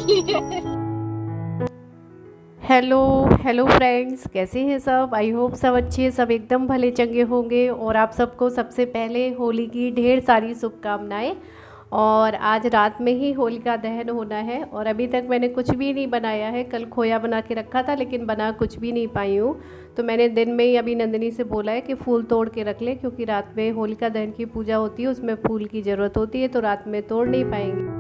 के लिए। Hello hello friends, कैसे हैं सब। आई होप सब अच्छे, सब एकदम भले चंगे होंगे। और आप सबको सबसे पहले होली की ढेर सारी शुभकामनाएं। और आज रात में ही होलिका दहन होना है और अभी तक मैंने कुछ भी नहीं बनाया है। कल खोया बना के रखा था लेकिन बना कुछ भी नहीं पाई हूँ। तो मैंने दिन में ही अभी नंदिनी से बोला है कि फूल तोड़ के रख ले, क्योंकि रात में होलिका दहन की पूजा होती है, उसमें फूल की ज़रूरत होती है, तो रात में तोड़ नहीं पाएंगे।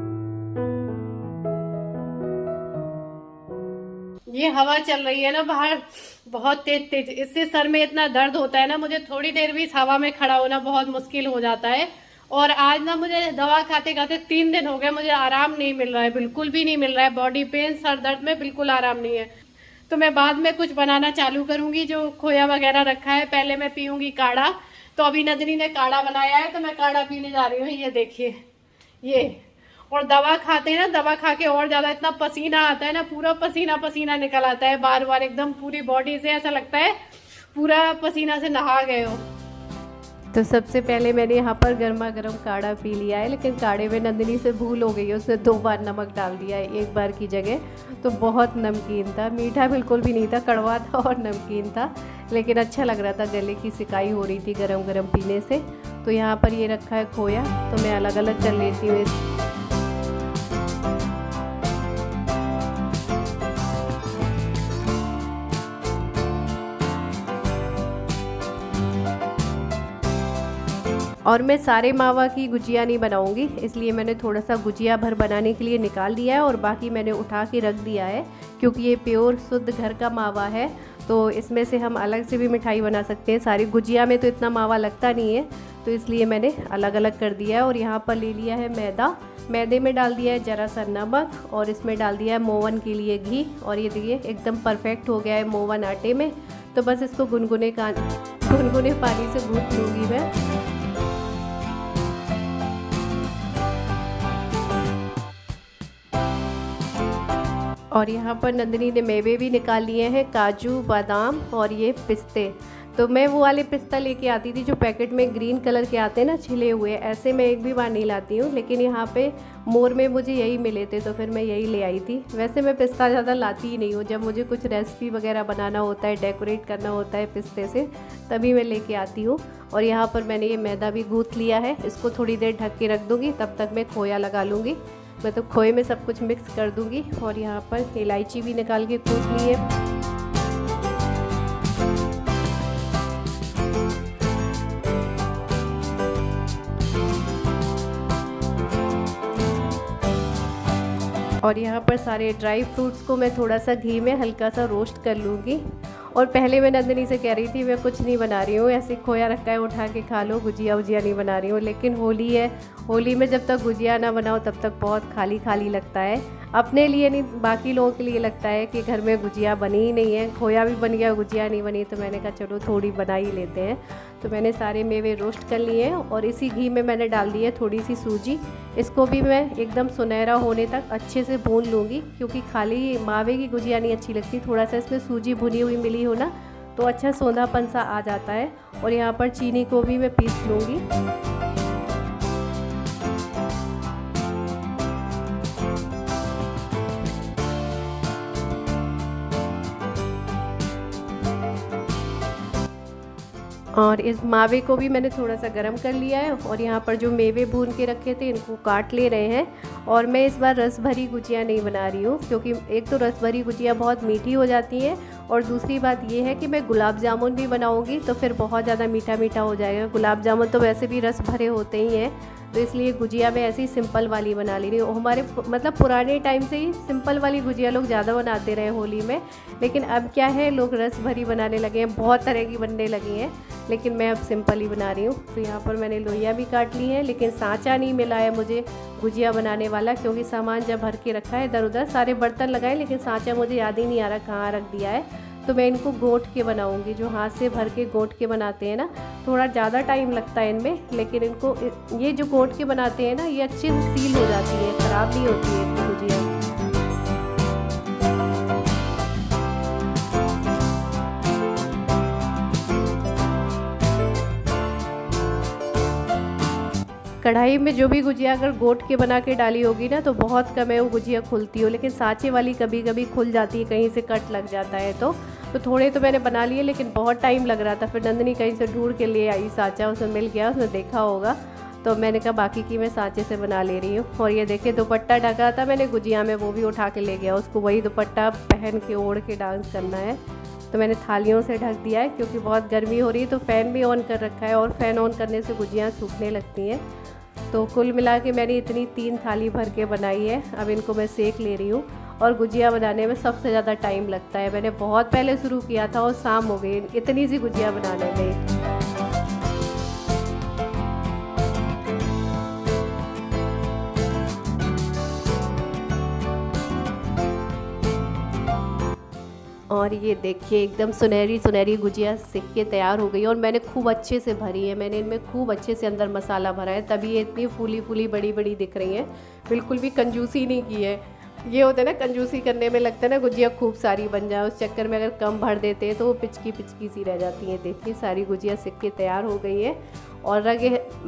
ये हवा चल रही है ना बाहर, बहुत तेज तेज, इससे सर में इतना दर्द होता है ना, मुझे थोड़ी देर भी इस हवा में खड़ा होना बहुत मुश्किल हो जाता है। और आज ना मुझे दवा खाते खाते 3 दिन हो गए, मुझे आराम नहीं मिल रहा है, बिल्कुल भी नहीं मिल रहा है। बॉडी पेन, सर दर्द में बिल्कुल आराम नहीं है। तो मैं बाद में कुछ बनाना चालू करूंगी, जो खोया वगैरह रखा है पहले मैं पीऊंगी काढ़ा। तो अभी नंदिनी ने काढ़ा बनाया है तो मैं काढ़ा पीने जा रही हूँ। ये देखिए ये। और दवा खाते हैं ना, दवा खा के और ज्यादा इतना पसीना आता है ना, पूरा पसीना पसीना निकल आता है बार बार, एकदम पूरी बॉडी से ऐसा लगता है पूरा पसीना से नहा गए हो। तो सबसे पहले मैंने यहाँ पर गर्मा गर्म काढ़ा पी लिया है, लेकिन काढ़े में नंदिनी से भूल हो गई है, उसने 2 बार नमक डाल दिया है, 1 बार की जगह। तो बहुत नमकीन था, मीठा बिल्कुल भी नहीं था, कड़वा था और नमकीन था, लेकिन अच्छा लग रहा था, गले की सिकाई हो रही थी गरम गरम पीने से। तो यहाँ पर ये रखा है खोया, तो मैं अलग अलग कर लेती हूँ। और मैं सारे मावा की गुजिया नहीं बनाऊंगी, इसलिए मैंने थोड़ा सा गुजिया भर बनाने के लिए निकाल दिया है और बाकी मैंने उठा के रख दिया है, क्योंकि ये प्योर शुद्ध घर का मावा है। तो इसमें से हम अलग से भी मिठाई बना सकते हैं। सारी गुजिया में तो इतना मावा लगता नहीं है, तो इसलिए मैंने अलग अलग कर दिया है। और यहाँ पर ले लिया है मैदा, मैदे में डाल दिया है ज़रा सा नमक और इसमें डाल दिया है मोवन के लिए घी। और ये देखिए एकदम परफेक्ट हो गया है मोवन आटे में। तो बस इसको गुनगुने पानी से गूँथ लूँगी मैं। और यहाँ पर नंदिनी ने मेवे भी निकाल लिए हैं, काजू बादाम और ये पिस्ते। तो मैं वो वाले पिस्ता लेके आती थी जो पैकेट में ग्रीन कलर के आते हैं ना, छिले हुए, ऐसे मैं एक भी बार नहीं लाती हूँ, लेकिन यहाँ पे मोर में मुझे यही मिले थे तो फिर मैं यही ले आई थी। वैसे मैं पिस्ता ज़्यादा लाती ही नहीं हूँ, जब मुझे कुछ रेसिपी वगैरह बनाना होता है, डेकोरेट करना होता है पिस्ते से, तभी मैं लेके आती हूँ। और यहाँ पर मैंने ये मैदा भी गूँथ लिया है, इसको थोड़ी देर ढक के रख दूँगी, तब तक मैं खोया लगा लूँगी। मैं तो खोए में सब कुछ मिक्स कर दूँगी। और यहाँ पर इलायची भी निकाल के कूट ली है। और यहाँ पर सारे ड्राई फ्रूट्स को मैं थोड़ा सा घी में हल्का सा रोस्ट कर लूँगी। और पहले मैं नंदिनी से कह रही थी मैं कुछ नहीं बना रही हूँ, ऐसे खोया रखा है उठा के खा लो, गुजिया वुजिया नहीं बना रही हूँ। लेकिन होली है, होली में जब तक गुजिया ना बनाओ तब तक बहुत खाली खाली लगता है। अपने लिए नहीं, बाकी लोगों के लिए लगता है कि घर में गुजिया बनी ही नहीं है, खोया भी बन गया, गुजिया नहीं बनी। तो मैंने कहा चलो थोड़ी बना ही लेते हैं। तो मैंने सारे मेवे रोस्ट कर लिए हैं और इसी घी में मैंने डाल दी है थोड़ी सी सूजी। इसको भी मैं एकदम सुनहरा होने तक अच्छे से भून लूँगी, क्योंकि खाली मावे की गुजिया नहीं अच्छी लगती, थोड़ा सा इसमें सूजी भुनी हुई मिली हो ना तो अच्छा सौंधापन सा आ जाता है। और यहाँ पर चीनी को भी मैं पीस लूँगी। और इस मावे को भी मैंने थोड़ा सा गर्म कर लिया है। और यहाँ पर जो मेवे भून के रखे थे इनको काट ले रहे हैं। और मैं इस बार रस भरी गुजिया नहीं बना रही हूँ, क्योंकि एक तो रस भरी गुजिया बहुत मीठी हो जाती है, और दूसरी बात ये है कि मैं गुलाब जामुन भी बनाऊँगी तो फिर बहुत ज़्यादा मीठा मीठा हो जाएगा। गुलाब जामुन तो वैसे भी रस भरे होते ही हैं, तो इसलिए गुजिया मैं ऐसी सिंपल वाली बना ले रही हूँ। हमारे मतलब पुराने टाइम से ही सिंपल वाली गुजिया लोग ज़्यादा बनाते रहे होली में, लेकिन अब क्या है लोग रस भरी बनाने लगे हैं, बहुत तरह की बनने लगी हैं, लेकिन मैं अब सिंपल ही बना रही हूँ। तो यहाँ पर मैंने लोइयाँ भी काट ली हैं, लेकिन सांचा नहीं मिला है मुझे गुजिया बनाने वाला, क्योंकि सामान जब भर के रखा है इधर उधर, सारे बर्तन लगाए, लेकिन सांचा मुझे याद ही नहीं आ रहा कहाँ रख दिया है। तो मैं इनको गोट के बनाऊंगी, जो हाथ से भर के गोट के बनाते हैं ना, थोड़ा ज़्यादा टाइम लगता है इनमें, लेकिन इनको ये जो गोट के बनाते हैं ना ये अच्छे से सील हो जाती है, ख़राब नहीं होती है इतनी गुजिया। कढ़ाई में जो भी गुजिया अगर गोट के बना के डाली होगी ना तो बहुत कम है वो गुजिया खुलती हो, लेकिन सांचे वाली कभी कभी खुल जाती है, कहीं से कट लग जाता है। तो थोड़े तो मैंने बना लिए, लेकिन बहुत टाइम लग रहा था। फिर नंदनी कहीं से ढूंढ के ले आई सांचा, उसमें मिल गया, उसने देखा होगा, तो मैंने कहा बाकी की मैं सांचे से बना ले रही हूँ। और ये देखिए दुपट्टा ढका था मैंने गुजिया में, वो भी उठा के ले गया, उसको वही दुपट्टा पहन के ओढ़ के डांस करना है। तो मैंने थालियों से ढक दिया है क्योंकि बहुत गर्मी हो रही है, तो फ़ैन भी ऑन कर रखा है, और फ़ैन ऑन करने से गुजियाँ सूखने लगती हैं। तो कुल मिला के मैंने इतनी 3 थाली भर के बनाई है। अब इनको मैं सेक ले रही हूँ। और गुजिया बनाने में सबसे ज़्यादा टाइम लगता है। मैंने बहुत पहले शुरू किया था और शाम हो गई इतनी सी गुजिया बनाने में। और ये देखिए एकदम सुनहरी सुनहरी गुजिया सिक के तैयार हो गई, और मैंने खूब अच्छे से भरी है। मैंने इनमें खूब अच्छे से अंदर मसाला भरा है, तभी ये इतनी फूली फूली बड़ी बड़ी दिख रही हैं। बिल्कुल भी कंजूसी नहीं की है। ये होता है ना, कंजूसी करने में लगता है ना गुजिया खूब सारी बन जाए, उस चक्कर में अगर कम भर देते हैं तो वो पिचकी पिचकी सी रह जाती हैं। देखिए सारी गुजिया सिक के तैयार हो गई है, और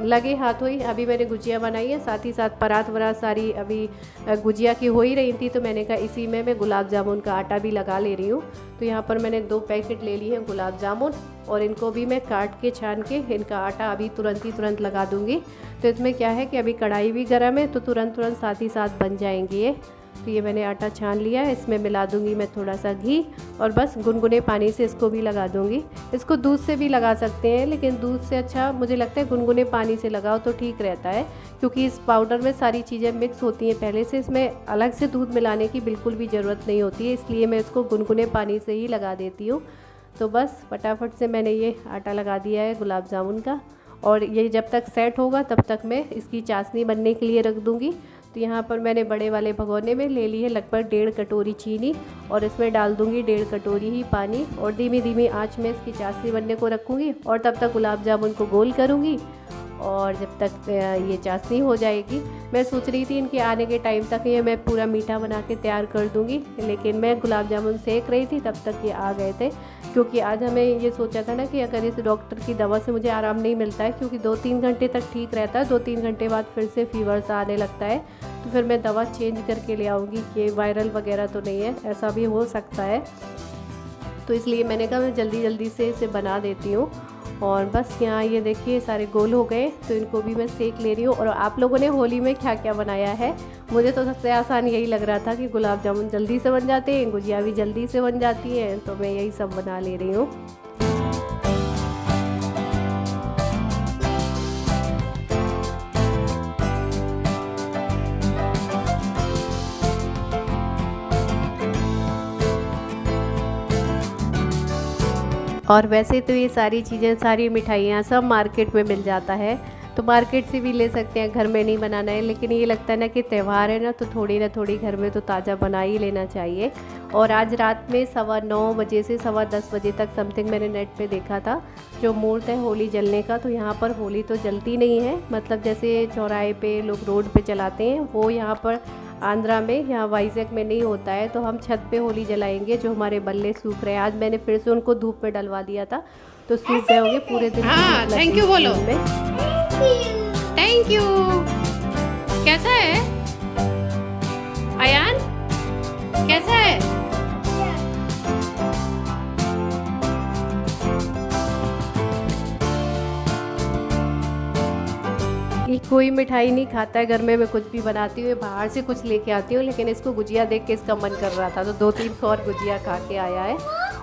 लगे हाथों ही अभी मैंने गुजिया बनाई है। साथ ही साथ परात वरात सारी अभी गुजिया की हो ही रही थी, तो मैंने कहा इसी में मैं गुलाब जामुन का आटा भी लगा ले रही हूँ। तो यहाँ पर मैंने 2 पैकेट ले लिए हैं गुलाब जामुन, और इनको भी मैं काट के छान के इनका आटा अभी तुरंत लगा दूँगी। तो इसमें क्या है कि अभी कढ़ाई भी गर्म है, तो तुरंत साथ ही साथ बन जाएंगे ये। तो ये मैंने आटा छान लिया है, इसमें मिला दूंगी मैं थोड़ा सा घी, और बस गुनगुने पानी से इसको भी लगा दूंगी। इसको दूध से भी लगा सकते हैं, लेकिन दूध से अच्छा मुझे लगता है गुनगुने पानी से लगाओ तो ठीक रहता है, क्योंकि इस पाउडर में सारी चीज़ें मिक्स होती हैं पहले से, इसमें अलग से दूध मिलाने की बिल्कुल भी ज़रूरत नहीं होती है, इसलिए मैं इसको गुनगुने पानी से ही लगा देती हूँ। तो बस फटाफट से मैंने ये आटा लगा दिया है गुलाब जामुन का, और ये जब तक सेट होगा तब तक मैं इसकी चाशनी बनने के लिए रख दूँगी। तो यहाँ पर मैंने बड़े वाले भगोने में ले ली है लगभग 1.5 कटोरी चीनी, और इसमें डाल दूँगी 1.5 कटोरी ही पानी, और धीमी धीमी आंच में इसकी चाशनी बनने को रखूँगी, और तब तक गुलाब जामुन को गोल करूँगी, और जब तक ये चाशनी हो जाएगी। मैं सोच रही थी इनके आने के टाइम तक ये मैं पूरा मीठा बना के तैयार कर दूँगी, लेकिन मैं गुलाब जामुन सेक रही थी तब तक ये आ गए थे, क्योंकि आज हमें ये सोचा था ना कि अगर इस डॉक्टर की दवा से मुझे आराम नहीं मिलता है, क्योंकि 2-3 घंटे तक ठीक रहता है, 2-3 घंटे बाद फिर से फीवर सा आने लगता है, तो फिर मैं दवा चेंज करके ले आऊँगी कि वायरल वगैरह तो नहीं है, ऐसा भी हो सकता है। तो इसलिए मैंने कहा मैं जल्दी से इसे बना देती हूँ। और बस यहाँ ये देखिए सारे गोल हो गए, तो इनको भी मैं सेक ले रही हूँ। और आप लोगों ने होली में क्या क्या बनाया है? मुझे तो सबसे आसान यही लग रहा था कि गुलाब जामुन जल्दी से बन जाते हैं, गुजिया भी जल्दी से बन जाती है, तो मैं यही सब बना ले रही हूँ। और वैसे तो ये सारी चीज़ें, सारी मिठाइयाँ सब मार्केट में मिल जाता है, तो मार्केट से भी ले सकते हैं, घर में नहीं बनाना है। लेकिन ये लगता है ना कि त्यौहार है ना, तो थोड़ी ना थोड़ी घर में तो ताज़ा बना ही लेना चाहिए। और आज रात में 9:15 बजे से 10:15 बजे तक समथिंग मैंने नेट पे देखा था जो मुहूर्त है होली जलने का। तो यहाँ पर होली तो जलती नहीं है, मतलब जैसे चौराहे पे लोग रोड पे जलाते हैं, वो यहाँ पर आंध्रा में, यहाँ वाइजैक में नहीं होता है। तो हम छत पे होली जलाएंगे, जो हमारे बल्ले सूख रहे हैं। आज मैंने फिर से उनको धूप में डलवा दिया था, तो सूख गए होंगे पूरे दिन। हाँ, थैंक यू बोलो। Thank you. कैसा है अयान, कैसा है? ये कोई मिठाई नहीं खाता है घर में, मैं कुछ भी बनाती हूँ, बाहर से कुछ लेके आती हूँ। लेकिन इसको गुजिया देख के इसका मन कर रहा था, तो 2-3 और गुजिया खा के आया है।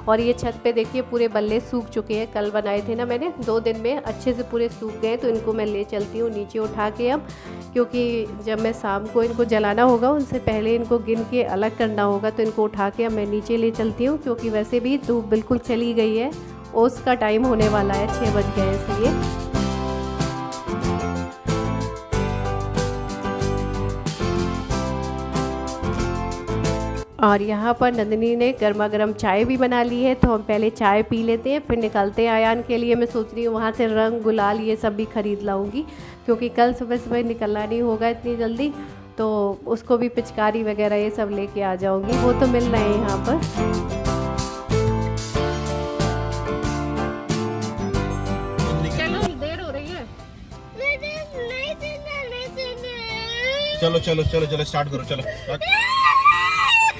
और ये छत पे देखिए पूरे बल्ले सूख चुके हैं, कल बनाए थे ना मैंने, 2 दिन में अच्छे से पूरे सूख गए। तो इनको मैं ले चलती हूँ नीचे उठा के अब, क्योंकि जब मैं शाम को इनको जलाना होगा उनसे पहले इनको गिन के अलग करना होगा। तो इनको उठा के अब मैं नीचे ले चलती हूँ, क्योंकि वैसे भी धूप बिल्कुल चली गई है, ओस का टाइम होने वाला है, 6 बज गए इसलिए। और यहाँ पर नंदिनी ने गर्मा गर्म चाय भी बना ली है, तो हम पहले चाय पी लेते हैं, फिर निकलते हैं आयान के लिए। मैं सोच रही हूँ वहाँ से रंग गुलाल ये सब भी ख़रीद लाऊंगी, क्योंकि कल सुबह निकलना नहीं होगा इतनी जल्दी, तो उसको भी पिचकारी वगैरह ये सब लेके आ जाऊँगी, वो तो मिल रहे हैं यहाँ पर। चलो देर हो रही है। चलो चलो चलो चलो स्टार्ट करो, चलो स्टार्ट।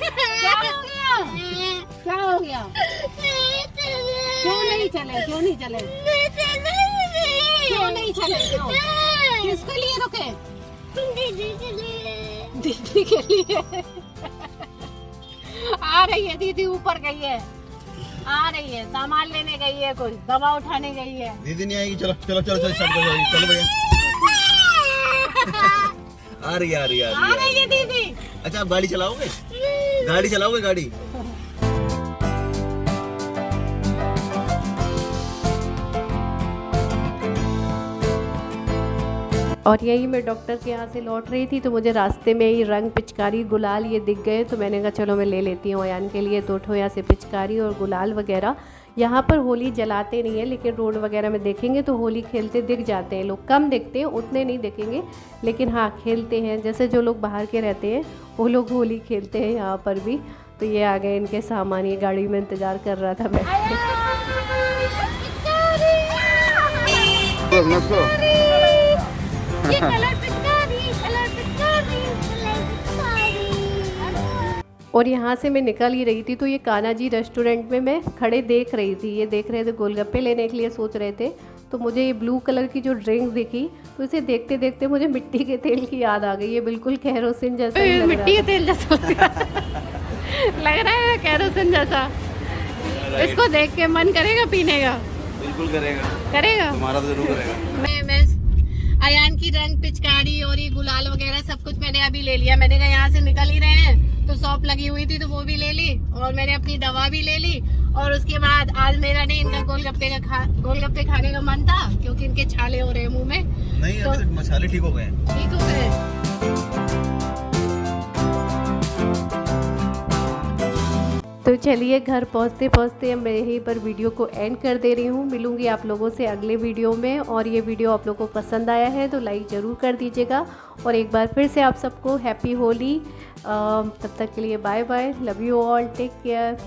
क्या हो गया? क्या हो गया? क्यों नहीं चले? क्यों नहीं चले? क्यों नहीं चले? क्यों? किसके लिए रुके? दीदी के लिए। दीदी के लिए। आ रही है दीदी, ऊपर गई है, आ रही है, सामान लेने गई है, कोई दवा उठाने गई है। दीदी नहीं आएगी, चलो चलो चलो चलो स्टार्ट करो, चलो भैया। आ रही है दीदी। अच्छा आप गाड़ी चलाओगे? गाड़ी चलाओगे गाड़ी? और यही मैं डॉक्टर के यहाँ से लौट रही थी तो मुझे रास्ते में ही रंग, पिचकारी, गुलाल ये दिख गए, तो मैंने कहा चलो मैं ले लेती हूँ अयान के लिए 2 ठो यहाँ से पिचकारी और गुलाल वगैरह। यहाँ पर होली जलाते नहीं है, लेकिन रोड वगैरह में देखेंगे तो होली खेलते दिख जाते हैं लोग, कम दिखते हैं, उतने नहीं दिखेंगे, लेकिन हाँ खेलते हैं। जैसे जो लोग बाहर के रहते हैं वो लोग होली खेलते हैं यहाँ पर भी। तो ये आ गए इनके सामान, ये गाड़ी में इंतज़ार कर रहा था मैं। ये कलर पिचकारी, कलर पिचकारी, कलर पिचकारी। और यहाँ से मैं निकल ही रही थी तो ये कान्हा जी रेस्टोरेंट में मैं खड़े देख रही थी, ये देख रहे थे, गोलगप्पे लेने के लिए सोच रहे थे। तो मुझे ये ब्लू कलर की जो ड्रिंक दिखी तो इसे देखते देखते मुझे मिट्टी के तेल की याद आ गई। ये बिल्कुल केरोसिन जैसा ही लग रहा, मिट्टी के तेल जैसा लग रहा है, केरोसिन जैसा। इसको देख के मन करेगा पीने का? बिल्कुल करेगा, तुम्हारा तो जरूर करेगा। मैं अयान की रंग, पिचकारी और ये गुलाल वगैरह सब कुछ मैंने अभी ले लिया। मैंने कहा यहाँ से निकल ही रहे हैं तो शॉप लगी हुई थी तो वो भी ले ली, और मैंने अपनी दवा भी ले ली। और उसके बाद आज मेरा नहीं, इनका गोलगप्पे खाने का मन था क्योंकि इनके छाले हो रहे हैं मुंह में। नहीं तो अभी मसाले ठीक हो गए, ठीक हो गए। तो चलिए घर पहुंचते पहुंचते मैं यहीं पर वीडियो को एंड कर दे रही हूँ। मिलूंगी आप लोगों से अगले वीडियो में, और ये वीडियो आप लोगों को पसंद आया है तो लाइक ज़रूर कर दीजिएगा। और एक बार फिर से आप सबको हैप्पी होली। तब तक के लिए bye bye, love you all, take care.